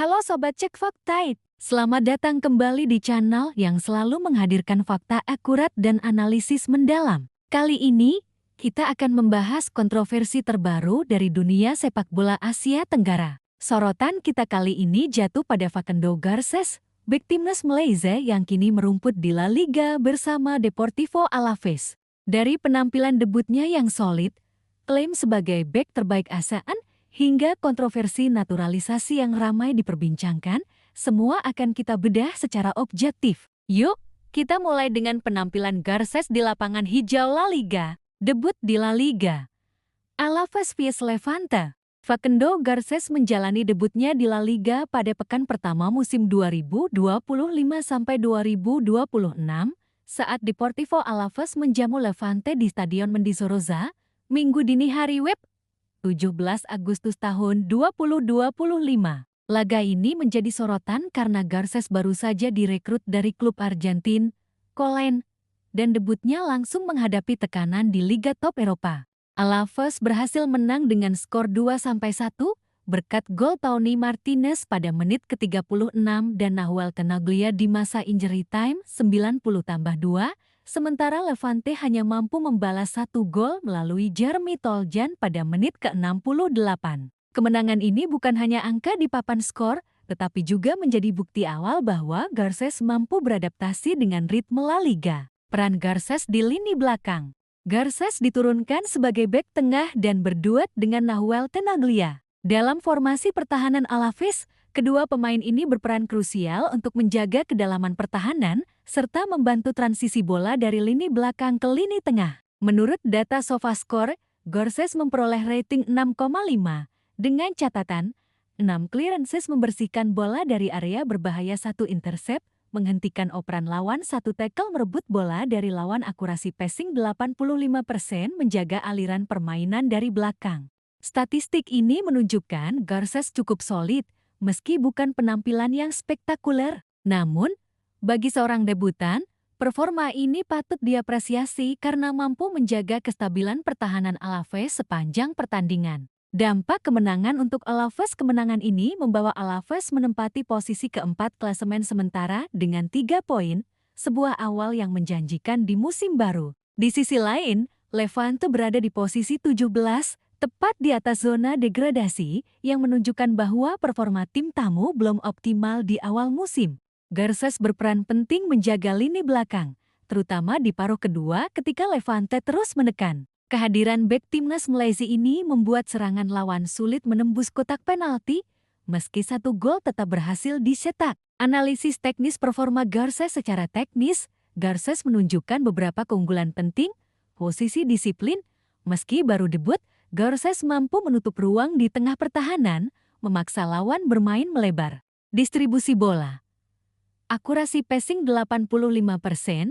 Halo Sobat Cek Fakta. Selamat datang kembali di channel yang selalu menghadirkan fakta akurat dan analisis mendalam. Kali ini, kita akan membahas kontroversi terbaru dari dunia sepak bola Asia Tenggara. Sorotan kita kali ini jatuh pada Facundo Garces, bek timnas Malaysia yang kini merumput di La Liga bersama Deportivo Alaves. Dari penampilan debutnya yang solid, klaim sebagai bek terbaik ASEAN, hingga kontroversi naturalisasi yang ramai diperbincangkan, semua akan kita bedah secara objektif. Yuk, kita mulai dengan penampilan Garces di lapangan hijau La Liga. Debut di La Liga. Alaves vs Levante. Facundo Garces menjalani debutnya di La Liga pada pekan pertama musim 2025-2026 saat Deportivo Alaves menjamu Levante di Stadion Mendizorroza, Minggu dini hari WIB 17 Agustus tahun 2025. Laga ini menjadi sorotan karena Garces baru saja direkrut dari klub Argentin, Colón, dan debutnya langsung menghadapi tekanan di Liga Top Eropa. Alaves berhasil menang dengan skor 2-1 berkat gol Tony Martinez pada menit ke-36 dan Nahuel Tenaglia di masa injury time 90+2, sementara Levante hanya mampu membalas 1 gol melalui Jeremy Toljan pada menit ke-68. Kemenangan ini bukan hanya angka di papan skor, tetapi juga menjadi bukti awal bahwa Garces mampu beradaptasi dengan ritme La Liga. Peran Garces di lini belakang. Garces diturunkan sebagai bek tengah dan berduet dengan Nahuel Tenaglia. Dalam formasi pertahanan Alaves, kedua pemain ini berperan krusial untuk menjaga kedalaman pertahanan serta membantu transisi bola dari lini belakang ke lini tengah. Menurut data SofaScore, Garces memperoleh rating 6,5 dengan catatan 6 clearances membersihkan bola dari area berbahaya, 1 intercept, menghentikan operan lawan, 1 tackle merebut bola dari lawan, akurasi passing 85%, menjaga aliran permainan dari belakang. Statistik ini menunjukkan Garces cukup solid, meski bukan penampilan yang spektakuler. Namun, bagi seorang debutan, performa ini patut diapresiasi karena mampu menjaga kestabilan pertahanan Alaves sepanjang pertandingan. Dampak kemenangan untuk Alaves. Kemenangan ini membawa Alaves menempati posisi keempat klasemen sementara dengan 3 poin, sebuah awal yang menjanjikan di musim baru. Di sisi lain, Levante berada di posisi 17, tepat di atas zona degradasi, yang menunjukkan bahwa performa tim tamu belum optimal di awal musim. Garces berperan penting menjaga lini belakang, terutama di paruh kedua ketika Levante terus menekan. Kehadiran bek timnas Malaysia ini membuat serangan lawan sulit menembus kotak penalti, meski 1 gol tetap berhasil dicetak. Analisis teknis performa Garces. Secara teknis, Garces menunjukkan beberapa keunggulan penting. Posisi disiplin, meski baru debut, Garces mampu menutup ruang di tengah pertahanan, memaksa lawan bermain melebar. Distribusi bola. Akurasi passing 85%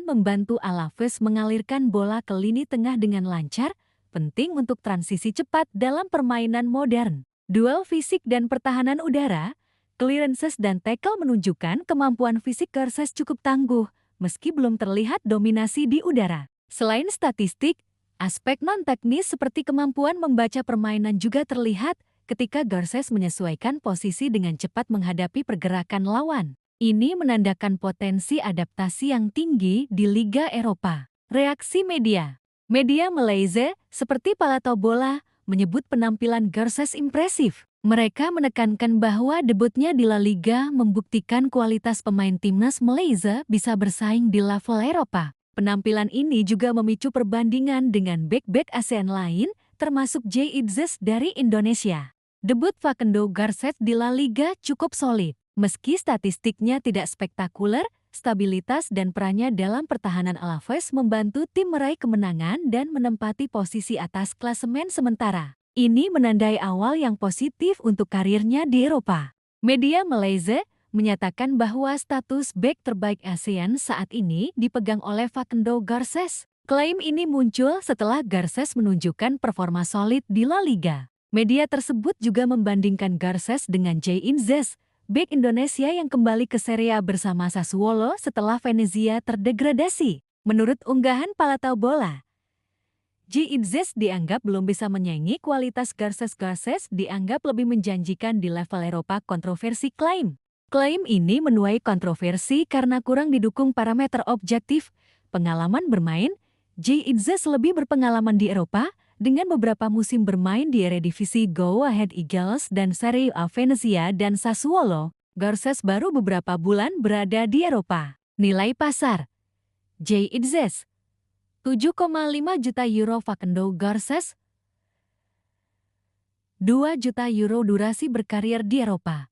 membantu Alaves mengalirkan bola ke lini tengah dengan lancar, penting untuk transisi cepat dalam permainan modern. Duel fisik dan pertahanan udara, clearances dan tackle menunjukkan kemampuan fisik Garces cukup tangguh, meski belum terlihat dominasi di udara. Selain statistik, aspek non-teknis seperti kemampuan membaca permainan juga terlihat ketika Garces menyesuaikan posisi dengan cepat menghadapi pergerakan lawan. Ini menandakan potensi adaptasi yang tinggi di Liga Eropa. Reaksi media. Media Malaysia, seperti Palato Bola, menyebut penampilan Garces impresif. Mereka menekankan bahwa debutnya di La Liga membuktikan kualitas pemain timnas Malaysia bisa bersaing di level Eropa. Penampilan ini juga memicu perbandingan dengan bek-bek ASEAN lain, termasuk J.Idzes dari Indonesia. Debut Facundo Garces di La Liga cukup solid. Meski statistiknya tidak spektakuler, stabilitas dan perannya dalam pertahanan Alaves membantu tim meraih kemenangan dan menempati posisi atas klasemen sementara. Ini menandai awal yang positif untuk karirnya di Eropa. Media Malaysia menyatakan bahwa status bek terbaik ASEAN saat ini dipegang oleh Facundo Garces. Klaim ini muncul setelah Garces menunjukkan performa solid di La Liga. Media tersebut juga membandingkan Garces dengan J.Idzes, bek Indonesia yang kembali ke Serie A bersama Sassuolo setelah Venezia terdegradasi. Menurut unggahan Palato Bola, J.Idzes dianggap belum bisa menyaingi kualitas Garces. Garces dianggap lebih menjanjikan di level Eropa. Kontroversi klaim. Klaim ini menuai kontroversi karena kurang didukung parameter objektif. Pengalaman bermain, J.Idzes lebih berpengalaman di Eropa, dengan beberapa musim bermain di Eredivisie Go Ahead Eagles dan Serie A Venezia dan Sassuolo. Garces baru beberapa bulan berada di Eropa. Nilai pasar J.Idzes 7,5 juta euro. Facundo Garces 2 juta euro. Durasi berkarir di Eropa.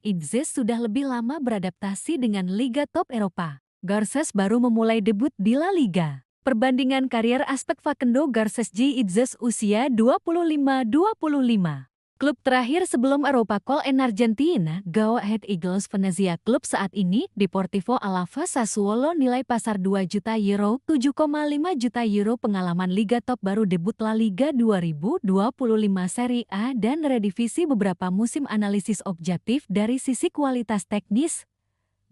Idzes sudah lebih lama beradaptasi dengan Liga Top Eropa. Garces baru memulai debut di La Liga. Perbandingan karier aspek Facundo Garces. J.Idzes usia 25. Klub terakhir sebelum Eropa Call en Argentina, Go Ahead Eagles Venezia. Klub saat ini, Deportivo Alavés. Sassuolo. Nilai pasar 2 juta euro, 7,5 juta euro. Pengalaman Liga Top baru debut La Liga 2025 Serie A dan Eredivisie. Beberapa musim. Analisis objektif dari sisi kualitas teknis.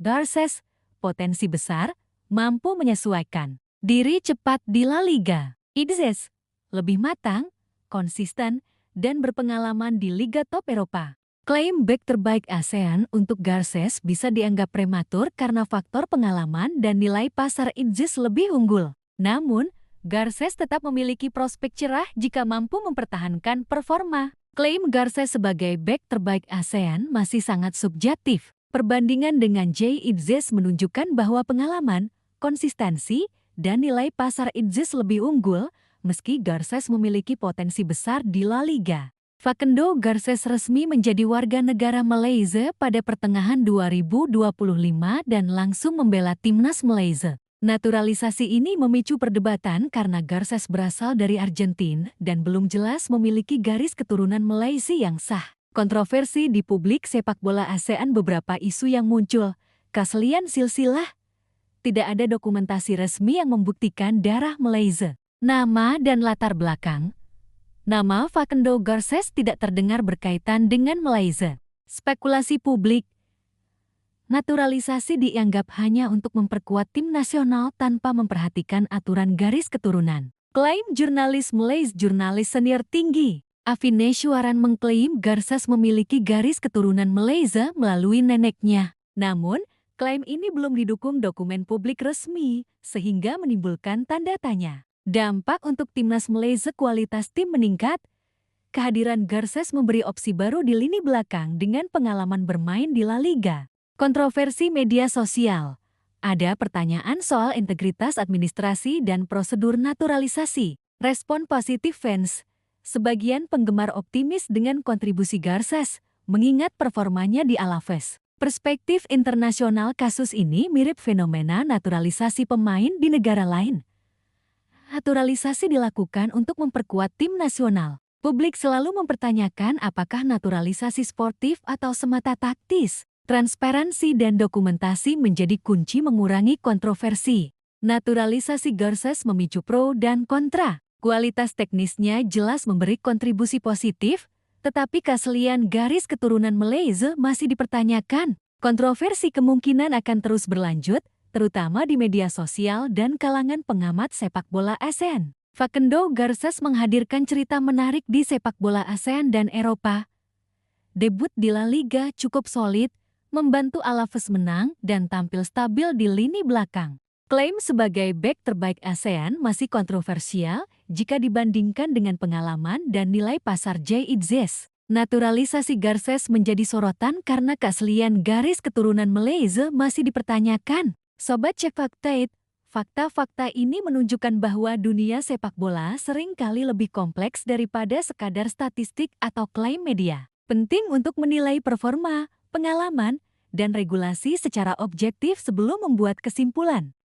Garces, potensi besar, mampu menyesuaikan diri cepat di La Liga. Idzes, lebih matang, konsisten, dan berpengalaman di Liga Top Eropa. Klaim bek terbaik ASEAN untuk Garces bisa dianggap prematur karena faktor pengalaman dan nilai pasar Idzes lebih unggul. Namun, Garces tetap memiliki prospek cerah jika mampu mempertahankan performa. Klaim Garces sebagai bek terbaik ASEAN masih sangat subjektif. Perbandingan dengan J.Idzes menunjukkan bahwa pengalaman, konsistensi, dan nilai pasar Idzes lebih unggul, meski Garces memiliki potensi besar di La Liga. Facundo Garces resmi menjadi warga negara Malaysia pada pertengahan 2025 dan langsung membela timnas Malaysia. Naturalisasi ini memicu perdebatan karena Garces berasal dari Argentina dan belum jelas memiliki garis keturunan Malaysia yang sah. Kontroversi di publik sepak bola ASEAN. Beberapa isu yang muncul. Keaslian silsilah. Tidak ada dokumentasi resmi yang membuktikan darah Malaysia. Nama dan latar belakang. Nama Facundo Garces tidak terdengar berkaitan dengan Malaysia. Spekulasi publik. Naturalisasi dianggap hanya untuk memperkuat tim nasional tanpa memperhatikan aturan garis keturunan. Klaim jurnalis Malaysia. Jurnalis senior tinggi Afine Syuaran mengklaim Garces memiliki garis keturunan Malaysia melalui neneknya. Namun, klaim ini belum didukung dokumen publik resmi, sehingga menimbulkan tanda tanya. Dampak untuk timnas Malaysia. Kualitas tim meningkat. Kehadiran Garces memberi opsi baru di lini belakang dengan pengalaman bermain di La Liga. Kontroversi media sosial. Ada pertanyaan soal integritas administrasi dan prosedur naturalisasi. Respon positif fans. Sebagian penggemar optimis dengan kontribusi Garces, mengingat performanya di Alavés. Perspektif internasional. Kasus ini mirip fenomena naturalisasi pemain di negara lain. Naturalisasi dilakukan untuk memperkuat tim nasional. Publik selalu mempertanyakan apakah naturalisasi sportif atau semata taktis. Transparansi dan dokumentasi menjadi kunci mengurangi kontroversi. Naturalisasi Garces memicu pro dan kontra. Kualitas teknisnya jelas memberi kontribusi positif, tetapi keaslian garis keturunan Malaysia masih dipertanyakan. Kontroversi kemungkinan akan terus berlanjut, terutama di media sosial dan kalangan pengamat sepak bola ASEAN. Facundo Garces menghadirkan cerita menarik di sepak bola ASEAN dan Eropa. Debut di La Liga cukup solid, membantu Alavés menang dan tampil stabil di lini belakang. Klaim sebagai bek terbaik ASEAN masih kontroversial jika dibandingkan dengan pengalaman dan nilai pasar J.Idzes. Naturalisasi Garces menjadi sorotan karena keaslian garis keturunan Malaysia masih dipertanyakan. Sobat Cek Fakta. Fakta-fakta ini menunjukkan bahwa dunia sepak bola sering kali lebih kompleks daripada sekadar statistik atau klaim media. Penting untuk menilai performa, pengalaman, dan regulasi secara objektif sebelum membuat kesimpulan.